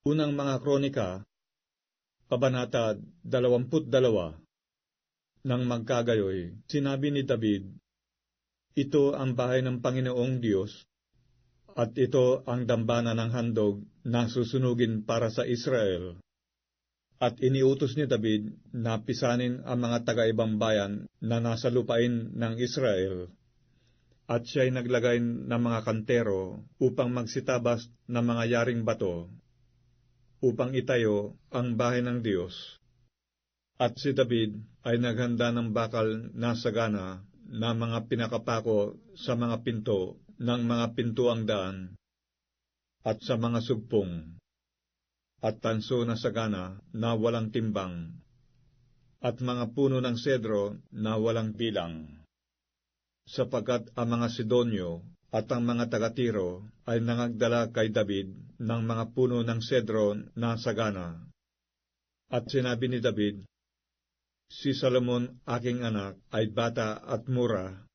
Unang mga Kronika, Kabanata 22. Nang magkagayoy, sinabi ni David, "Ito ang bahay ng Panginoong Diyos, at ito ang dambana ng handog na susunugin para sa Israel." At iniutos ni David na pisanin ang mga taga-ibang bayan na nasa lupain ng Israel. At siya'y naglagay ng mga kantero upang magsitabas ng mga yaring bato, upang itayo ang bahay ng Diyos. At si David ay naghanda ng bakal na sagana na mga pinakapako sa mga pinto ng mga pintuang daan, at sa mga sugpong, at tanso na sagana na walang timbang, at mga puno ng sedro na walang bilang. Sapagkat ang mga Sidonyo at ang mga taga-Tiro ay nangagdala kay David ng mga puno ng sedro na sagana. At sinabi ni David, "Si Salomon aking anak ay bata at mura,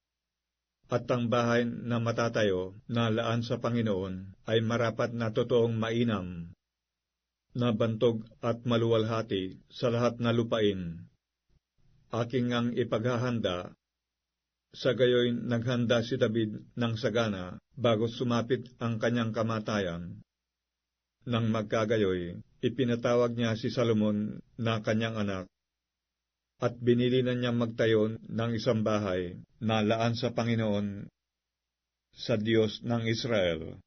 at ang bahay na matatayo na laan sa Panginoon ay marapat na totoong mainam, na bantog at maluwalhati sa lahat na lupain. Aking ang ipaghahanda." Sa gayoy naghanda si David ng sagana bago sumapit ang kanyang kamatayan. Nang magkagayoy, ipinatawag niya si Salomon na kanyang anak, at binili na niya magtayo ng isang bahay na laan sa Panginoon, sa Diyos ng Israel.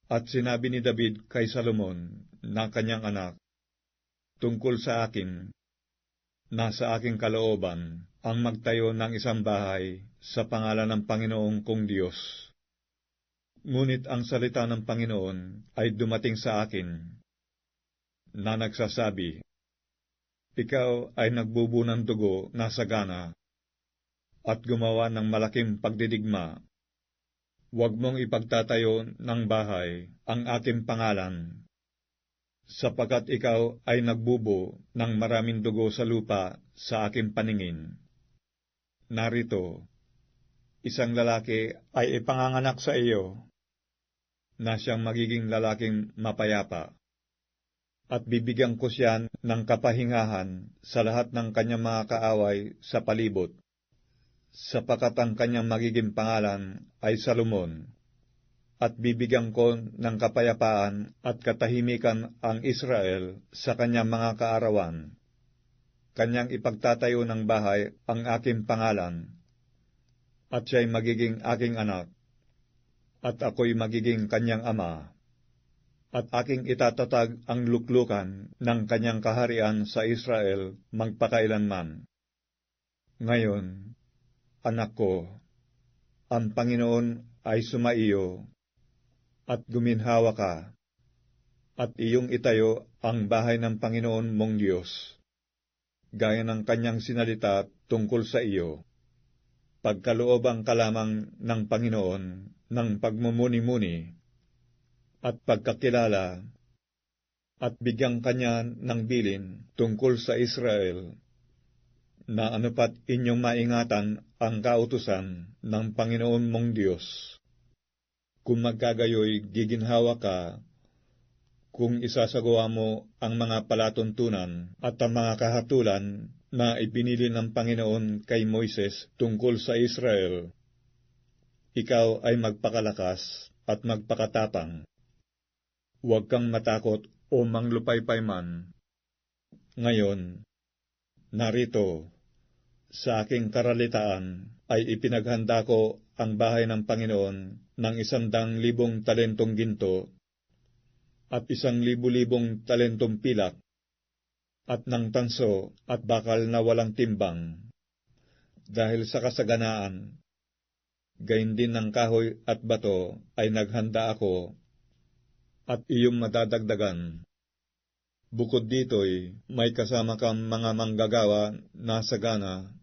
At sinabi ni David kay Salomon na kanyang anak, "Tungkol sa akin, nasa aking kalooban ang magtayo ng isang bahay sa pangalan ng Panginoong kong Diyos. Ngunit ang salita ng Panginoon ay dumating sa akin, na nagsasabi, Ikaw ay nagbubu ng dugo na sagana, at gumawa ng malaking pagdidigma. Huwag mong ipagtatayo ng bahay ang aking pangalan, sapagkat ikaw ay nagbubo ng maraming dugo sa lupa sa aking paningin. Narito, isang lalaki ay ipanganganak sa iyo, na siyang magiging lalaking mapayapa, at bibigyan ko siya ng kapahingahan sa lahat ng kanyang mga kaaway sa palibot, sapagkat ang kanyang magiging pangalan ay Salomon, at bibigyan ko ng kapayapaan at katahimikan ang Israel sa kanyang mga kaarawan. Kanyang ipagtatayo ng bahay ang aking pangalan, at siya'y magiging aking anak, at ako'y magiging kanyang ama, at aking itatatag ang luklukan ng kanyang kaharian sa Israel magpakailanman. Ngayon, anak ko, ang Panginoon ay sumaiyo, at guminhawa ka, at iyong itayo ang bahay ng Panginoon mong Diyos, gaya ng kanyang sinalita tungkol sa iyo. Pagkalooban ka lamang ng Panginoon ng pagmumuni-muni at pagkakilala, at bigyan kanya ng bilin tungkol sa Israel, na anupat inyong maingatan ang kautusan ng Panginoon mong Diyos. Kung magkagayoy, giginhawa ka, kung isasagawa mo ang mga palatuntunan at ang mga kahatulan na ipinili ng Panginoon kay Moises tungkol sa Israel. Ikaw ay magpakalakas at magpakatapang. Huwag kang matakot o manglupaypay man. Ngayon, narito, sa aking karalitaan ay ipinaghanda ko ang bahay ng Panginoon ng 100,000 talentong ginto, at 1,000,000 talentong pilak, at ng tanso at bakal na walang timbang. Dahil sa kasaganaan, gayon din ng kahoy at bato ay naghanda ako, at iyong madadagdagan. Bukod dito'y may kasama kang mga manggagawa na sagana,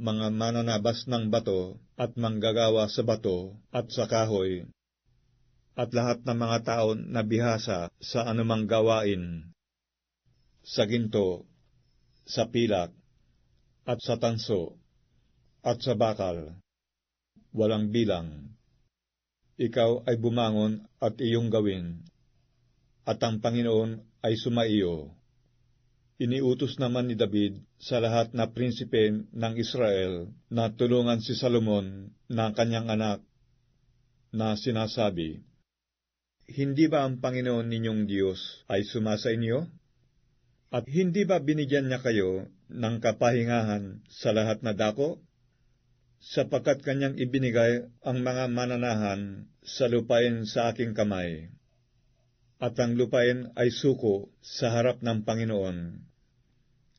mga mananabas ng bato at manggagawa sa bato at sa kahoy, at lahat ng mga tao na bihasa sa anumang gawain, sa ginto, sa pilak, at sa tanso, at sa bakal, walang bilang. Ikaw ay bumangon at iyong gawin. at ang Panginoon ay sumaiyo. Iniutos naman ni David sa lahat na prinsipe ng Israel na tulungan si Solomon na kanyang anak na sinasabi, "Hindi ba ang Panginoon ninyong Diyos ay sumasa inyo? At hindi ba binigyan niya kayo ng kapahingahan sa lahat na dako? Sapagkat kanyang ibinigay ang mga mananahan sa lupain sa aking kamay. At ang lupain ay suko sa harap ng Panginoon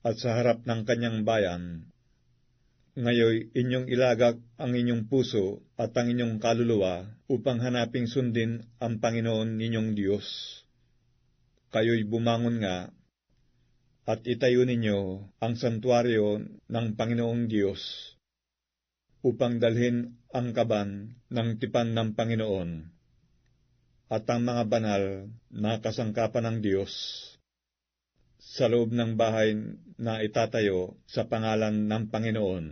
at sa harap ng kanyang bayan. Ngayoy inyong ilagak ang inyong puso at ang inyong kaluluwa upang hanaping sundin ang Panginoon ninyong Diyos. Kayo'y bumangon nga at itayo ninyo ang santuaryo ng Panginoong Diyos upang dalhin ang kaban ng tipan ng Panginoon at ang mga banal na kasangkapan ng Diyos sa loob ng bahay na itatayo sa pangalan ng Panginoon."